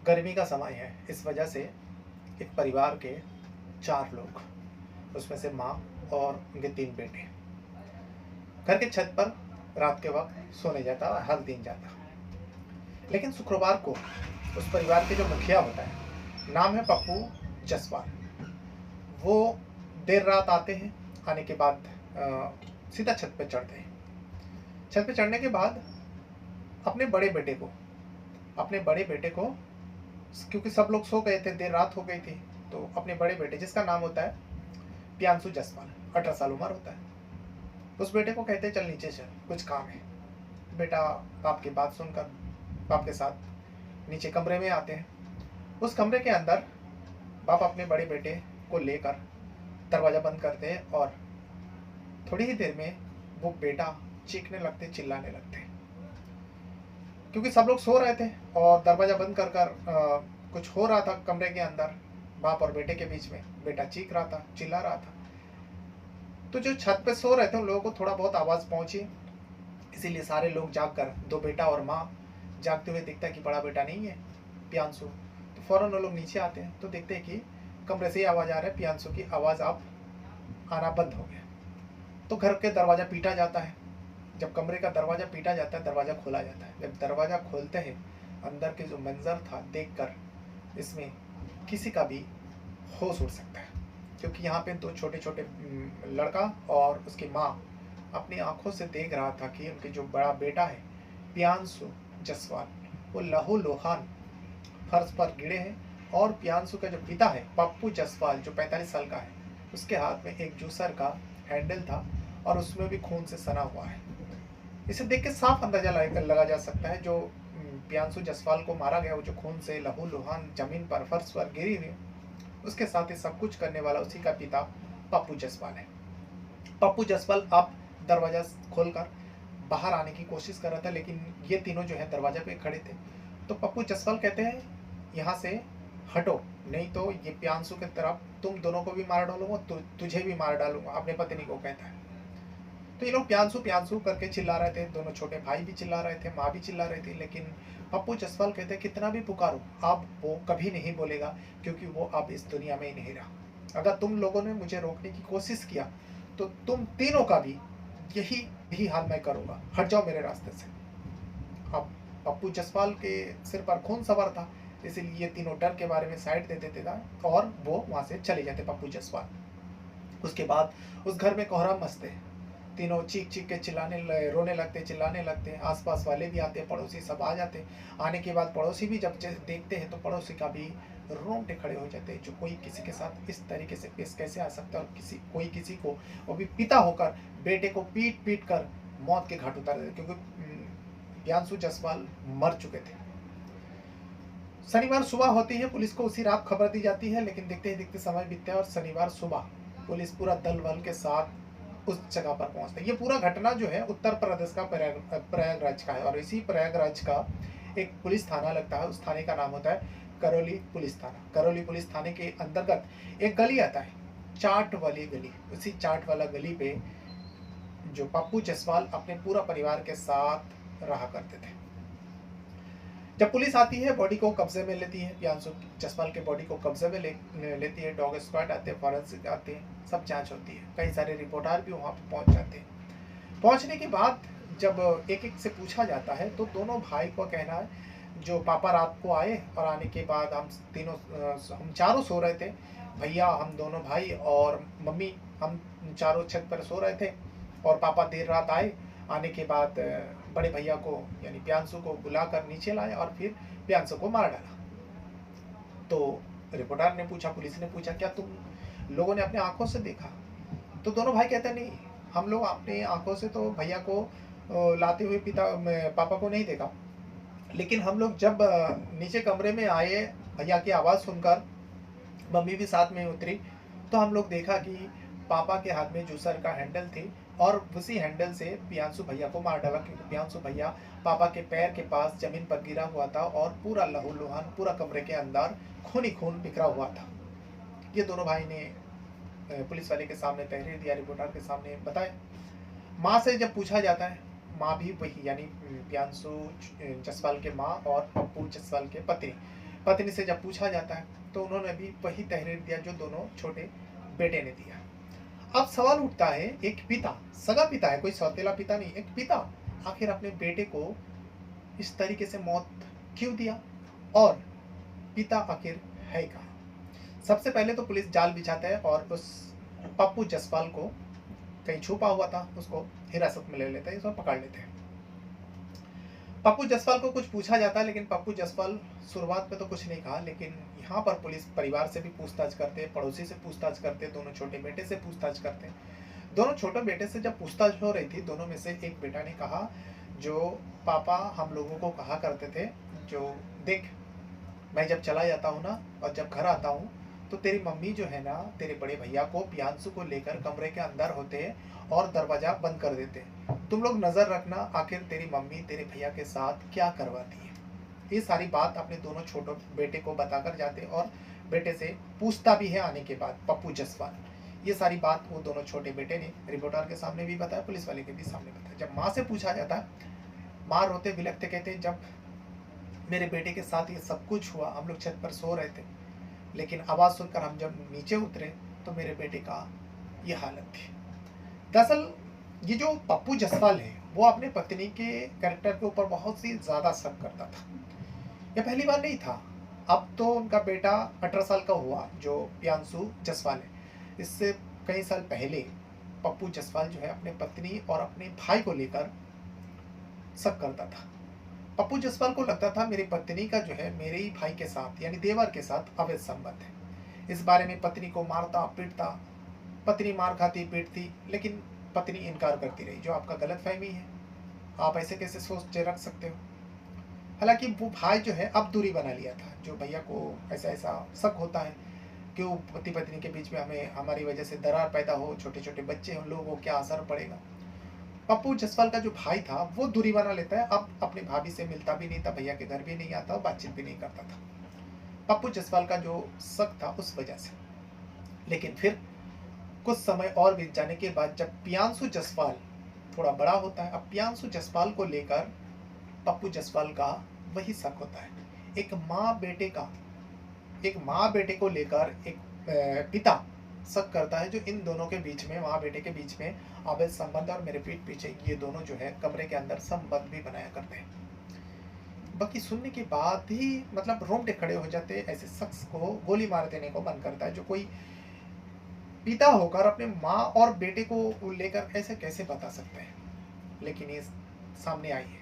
गर्मी का समय है, इस वजह से एक परिवार के 4 लोग, उसमें से माँ और उनके 3 बेटे, घर के छत पर रात के वक्त सोने जाता है, हर दिन जाता। लेकिन शुक्रवार को उस परिवार के जो मुखिया होता है, नाम है पप्पू जसवाल, वो देर रात आते हैं। आने के बाद सीधा छत पे चढ़ते हैं। छत पे चढ़ने के बाद अपने बड़े बेटे को अपने बड़े बेटे को क्योंकि सब लोग सो गए थे, देर रात हो गई थी, तो अपने बड़े बेटे जिसका नाम होता है प्रियांशु जसवाल, 18 साल उम्र होता है, उस बेटे को कहते हैं चल नीचे चल, कुछ काम है। बेटा बाप की बात सुनकर बाप के साथ नीचे कमरे में आते हैं। उस कमरे के अंदर बाप अपने बड़े बेटे को लेकर दरवाज़ा बंद करते हैं और थोड़ी ही देर में वो बेटा चीखने लगते, चिल्लाने लगते, क्योंकि सब लोग सो रहे थे और दरवाज़ा बंद कर कर कुछ हो रहा था कमरे के अंदर। बाप और बेटे के बीच में बेटा चीख रहा था, चिल्ला रहा था। तो जो छत पे सो रहे थे उन लोगों को थोड़ा बहुत आवाज़ पहुंची, इसीलिए सारे लोग जाग कर, 2 बेटा और माँ जागते हुए दिखता है कि बड़ा बेटा नहीं है प्रियांशु, तो फ़ौरन वो लोग नीचे आते हैं तो देखते हैं कि कमरे से ही आवाज़ आ रहा है, प्रियांशु की आवाज़ अब आना बंद हो गया। तो घर के दरवाज़ा पीटा जाता है। जब कमरे का दरवाज़ा पीटा जाता है, दरवाज़ा खोला जाता है। जब दरवाज़ा खोलते हैं, अंदर के जो मंजर था देखकर इसमें किसी का भी होश उड़ सकता है, क्योंकि यहाँ पे 2 छोटे छोटे लड़का और उसकी माँ अपनी आंखों से देख रहा था कि उनके जो बड़ा बेटा है प्रियांशु जसवाल, वो लहूलुहान फर्श पर गिरे हैं, और प्रियांशु का जो पिता है पप्पू जसवाल, जो 45 साल का है, उसके हाथ में एक जूसर का हैंडल था और उसमें भी खून से सना हुआ है। इसे देख के साफ अंदाजा लगा जा सकता है जो प्रियांशु जसवाल को मारा गया, वो जो खून से लहूलुहान जमीन पर, फर्श पर गिरी हुई, उसके साथ ही सब कुछ करने वाला उसी का पिता पप्पू जसवाल है। पप्पू जसवाल अब दरवाजा खोलकर बाहर आने की कोशिश कर रहा था, लेकिन ये तीनों जो है दरवाजा पे खड़े थे। तो पप्पू जसवाल कहते हैं यहाँ से हटो, नहीं तो ये प्रियांशु की तरफ तुम दोनों को भी मार डालूंगा, तुझे भी मार डालूंगा, अपने पत्नी को कहता है। तो ये लोग प्रियांशु प्रियांशु करके चिल्ला रहे थे, दोनों छोटे भाई भी चिल्ला रहे थे, माँ भी चिल्ला रही थी, लेकिन पप्पू जसवाल कहते कितना भी पुकारो अब वो कभी नहीं बोलेगा, क्योंकि वो अब इस दुनिया में ही नहीं रहा। अगर तुम लोगों ने मुझे रोकने की कोशिश किया तो तुम तीनों का भी यही हाल मैं करूंगा, हट जाओ मेरे रास्ते से। अब पप्पू जसवाल के सिर पर खून सवार था, इसलिए ये तीनों डर के बारे में साइड दे देते थे और वो वहां से चले जाते पप्पू जसवाल। उसके बाद उस घर में कोहराम मचते, तीनों चीख चीख के रोने लगते, चिल्लाने लगते। आसपास वाले भी आते, पड़ोसी सब आ जाते। आने के बाद पड़ोसी भी जब देखते हैं तो पड़ोसी का भी रोंगटे खड़े हो जाते हैं, जो कोई किसी के साथ इस तरीके से पेश कैसे आ सकता है, और कोई किसी को, वो भी पिता होकर बेटे को पीट पीट कर मौत के घाट उतार देते, क्योंकि प्रियांशु जसवाल मर चुके थे। शनिवार सुबह होती है, पुलिस को उसी रात खबर दी जाती है, लेकिन देखते ही देखते समय बीतता है और शनिवार सुबह पुलिस पूरा दल बल के साथ उस जगह पर पहुंचते हैं। ये पूरा घटना जो है उत्तर प्रदेश का प्रयागराज का है, और इसी प्रयागराज का एक पुलिस थाना लगता है, उस थाने का नाम होता है करौली पुलिस थाना। करौली पुलिस थाने के अंतर्गत एक गली आता है, चाट वाली गली। उसी चाट वाला गली पे जो पप्पू जसवाल अपने पूरा परिवार के साथ रहा करते थे। जब पुलिस आती है, बॉडी को कब्जे में लेती है, प्रियांशु जसवाल के बॉडी को कब्जे में लेती है। डॉग स्क्वाड आते हैं, फॉरेंसिक आते हैं, सब जांच होती है। कई सारे रिपोर्टर भी वहाँ पे पहुँच जाते हैं। पहुँचने के बाद जब एक एक से पूछा जाता है तो दोनों भाई को कहना है, जो पापा रात को आए और आने के बाद हम चारों सो रहे थे, भैया, हम दोनों भाई और मम्मी, हम चारों छत पर सो रहे थे, और पापा देर रात आए। आने के बाद बड़े भैया को यानी प्रियांशु को बुलाकर नीचे लाए और फिर प्रियांशु को मार डाला। तो रिपोर्टर ने पूछा, पुलिस ने पूछा, क्या तुम लोगों ने अपने आंखों से देखा? तो दोनों भाई कहते नहीं, हम लोग अपने आंखों से तो भैया को लाते हुए पापा को नहीं देखा, लेकिन हम लोग जब नीचे कमरे में आए, भैया की आवाज़ सुनकर मम्मी भी साथ में उतरी, तो हम लोग देखा कि पापा के हाथ में जूसर का हैंडल थी, और उसी हैंडल से प्रियांशु भैया को मार डाला, क्योंकि प्रियांशु भैया पापा के पैर के पास जमीन पर गिरा हुआ था और पूरा लहूलुहान, पूरा कमरे के अंदर खून ही खून बिखरा हुआ था। ये दोनों भाई ने पुलिस वाले के सामने तहरीर दिया, रिपोर्टर के सामने बताया। माँ से जब पूछा जाता है, माँ भी वही यानी प्रियांशु जसवाल के माँ और पप्पू जसवाल के पति पत्नी से जब पूछा जाता है तो उन्होंने भी वही तहरीर दिया जो दोनों छोटे बेटे ने दिया। अब सवाल उठता है, एक पिता, सगा पिता है, कोई सौतेला पिता नहीं, एक पिता आखिर अपने बेटे को इस तरीके से मौत क्यों दिया, और पिता आखिर है कहाँ? सबसे पहले तो पुलिस जाल बिछाता है और उस पप्पू जसपाल को, कहीं छुपा हुआ था, उसको हिरासत में ले लेते हैं, उसको पकड़ लेते हैं। पप्पू जसपाल को कुछ पूछा जाता है, लेकिन पप्पू जसपाल शुरुआत में तो कुछ नहीं कहा, लेकिन यहाँ पर पुलिस परिवार से भी पूछताछ करते हैं, पड़ोसी से पूछताछ करते हैं, दोनों छोटे बेटे से पूछताछ करते हैं। दोनों छोटे बेटे से जब पूछताछ हो रही थी, दोनों में से एक बेटा ने कहा, जो पापा हम लोगों को कहा करते थे, जो देख मैं जब चला जाता हूँ ना और जब घर आता हूँ तो तेरी मम्मी जो है ना, तेरे बड़े भैया को, प्रियांशु को लेकर कमरे के अंदर होते हैं और दरवाजा बंद कर देते हैं। तुम लोग नजर रखना आखिर तेरी मम्मी तेरे भैया के साथ क्या करवाती है। ये सारी बात अपने दोनों छोटे बेटे को बताकर जाते हैं और बेटे से पूछता भी है आने के बाद पप्पू जसपाल। ये सारी बात वो दोनों छोटे बेटे ने रिपोर्टर के सामने भी बताया, पुलिस वाले के भी सामने बताया। जब माँ से पूछा जाता है, माँ रोते बिलखते कहते हैं, जब मेरे बेटे के साथ ये सब कुछ हुआ, हम लोग छत पर सो रहे थे, लेकिन आवाज़ सुनकर हम जब नीचे उतरे तो मेरे बेटे का ये हालत थी। दरअसल ये जो पप्पू जसपाल है वो अपने पत्नी के कैरेक्टर के ऊपर बहुत सी ज़्यादा शक करता था। ये पहली बार नहीं था, अब तो उनका बेटा 18 साल का हुआ जो प्रियांशु जसपाल है। इससे कई साल पहले पप्पू जसपाल जो है अपने पत्नी और अपने भाई को लेकर शक करता था। पप्पू जसपाल को लगता था मेरी पत्नी का जो है मेरे ही भाई के साथ यानी देवर के साथ अवैध संबंध है। इस बारे में पत्नी को मारता पीटता, पत्नी मार खाती पीटती, लेकिन पत्नी इनकार करती रही, जो आपका गलतफहमी है, आप ऐसे कैसे सोच रख सकते हो। हालांकि वो भाई जो है अब दूरी बना लिया था, जो भैया को ऐसा ऐसा शक होता है कि वो पति पत्नी के बीच में हमारी वजह से दरार पैदा हो, छोटे छोटे बच्चे उन लोगों को क्या असर पड़ेगा। पप्पू जसपाल का जो भाई था वो दूरी बना लेता है, अब अपनी भाभी से मिलता भी नहीं था, भैया के घर भी नहीं आता, बातचीत भी नहीं करता था, पप्पू जसपाल का जो शक था उस वजह से। लेकिन फिर कुछ समय और बीत जाने के बाद जब प्रियांशु जसपाल थोड़ा बड़ा होता है, अब प्रियांशु जसपाल को लेकर पप्पू जसपाल का वही शक होता है। एक माँ बेटे को लेकर एक पिता शक करता है, जो इन दोनों के बीच में, माँ बेटे के बीच में अवैध संबंध, और मेरे पीठ पीछे ये दोनों जो है कमरे के अंदर संबंध भी बनाया करते हैं। बाकी सुनने के बाद ही मतलब रोंगटे खड़े हो जाते हैं। ऐसे शख्स को गोली मार देने को मन करता है, जो कोई पिता होकर अपने माँ और बेटे को लेकर ऐसे कैसे बता सकते हैं। लेकिन ये सामने आई है।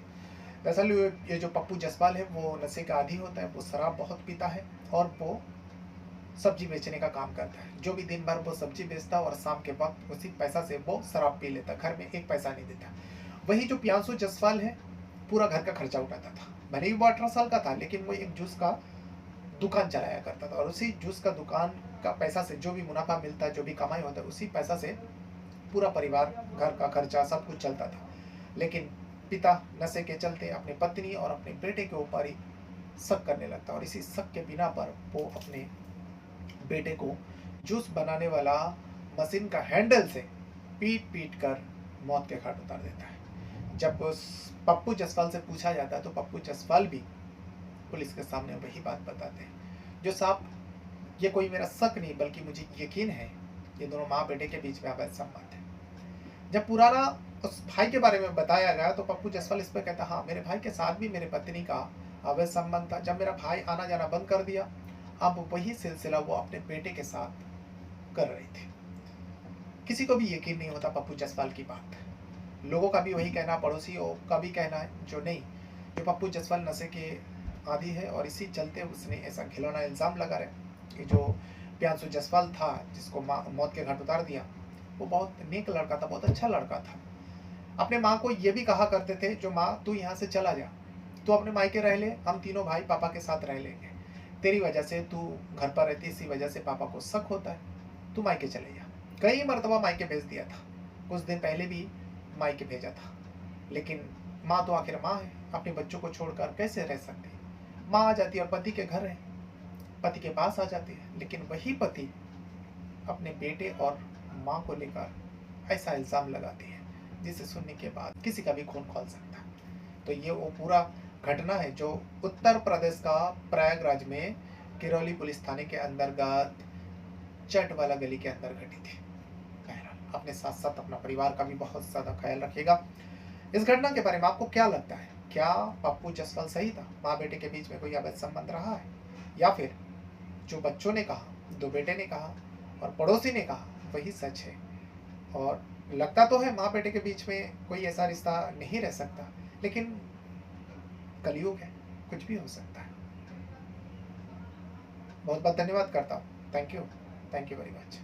दरअसल ये जो पप्पू जसपाल है वो नशे का आदी होता है, वो शराब बहुत पीता है और वो सब्जी बेचने का काम करता है। जो भी दिन भर वो सब्जी बेचता और शाम के वक्त उसी पैसा से वो शराब पी लेता, घर में एक पैसा नहीं देता। वही जो प्रियांशु जसपाल है पूरा घर का खर्चा उठाता था। भले ही वो 18 साल का था, लेकिन वो एक जूस का दुकान चलाया करता था और उसी जूस का दुकान का पैसा से जो भी मुनाफा मिलता है, जो भी कमाई होता है, उसी पैसा से पूरा परिवार, घर का खर्चा सब कुछ चलता था। लेकिन पिता नशे के चलते अपनी पत्नी और अपने बेटे के ऊपर ही शक करने लगता, और इसी शक के बिना पर वो अपने बेटे को जूस बनाने वाला मशीन का हैंडल से पीट पीट कर मौत के घाट उतार देता है। जब उस पप्पू जसपाल से पूछा जाता है तो पप्पू जसपाल भी पुलिस के सामने वही बात बताते हैं, जो साहब ये कोई मेरा शक नहीं बल्कि मुझे यकीन है, ये दोनों माँ बेटे के बीच में अवैध संबंध है। जब पुराना उस भाई के बारे में बताया गया तो पप्पू जसपाल इस पर कहता, हाँ मेरे भाई के साथ भी मेरे पत्नी का अवैध संबंध था। जब मेरा भाई आना जाना बंद कर दिया, अब वही सिलसिला वो अपने बेटे के साथ कर रही थी। किसी को भी यकीन नहीं होता पप्पू जसपाल की बात। लोगों का भी वही कहना, पड़ोसियों का भी कहना है जो नहीं, ये पप्पू जसपाल नशे के आदी है और इसी चलते उसने ऐसा खिलौना इल्ज़ाम लगा रहे कि जो प्रियांशु जसपाल था जिसको मौत के घाट उतार दिया, वो बहुत नेक लड़का था, बहुत अच्छा लड़का था। अपने माँ को ये भी कहा करते थे, जो माँ तू यहाँ से चला जा, तू अपने मायके रह ले, हम तीनों भाई पापा के साथ रह लेंगे, तेरी वजह से तू घर पर रहती, इसी वजह से पापा को शक होता है, तू मायके चले जा। कई मरतबा मायके भेज दिया था, कुछ दिन पहले भी मायके भेजा था, लेकिन माँ तो आखिर माँ है, अपने बच्चों को छोड़कर कैसे रह सकती। माँ आ जाती है और पति के घर है, पति के पास आ जाती है, लेकिन वही पति अपने बेटे और माँ को लेकर ऐसा इल्ज़ाम लगाती है जिसे सुनने के बाद किसी का भी खून खौल सकता है। तो ये वो पूरा घटना है जो उत्तर प्रदेश का प्रयागराज में किरौली पुलिस थाने के अंतर्गत चट वाला गली के अंदर घटी थी। बहरहाल अपने साथ साथ अपना परिवार का भी बहुत ज़्यादा ख्याल रखिएगा। इस घटना के बारे में आपको क्या लगता है? क्या पप्पू जसवाल सही था? माँ बेटे के बीच में कोई अवैध संबंध रहा है, या फिर जो बच्चों ने कहा, दो बेटे ने कहा और पड़ोसी ने कहा वही सच है? और लगता तो है माँ बेटे के बीच में कोई ऐसा रिश्ता नहीं रह सकता, लेकिन कलयुग है, कुछ भी हो सकता है। बहुत बहुत धन्यवाद करता हूँ। Thank you very much.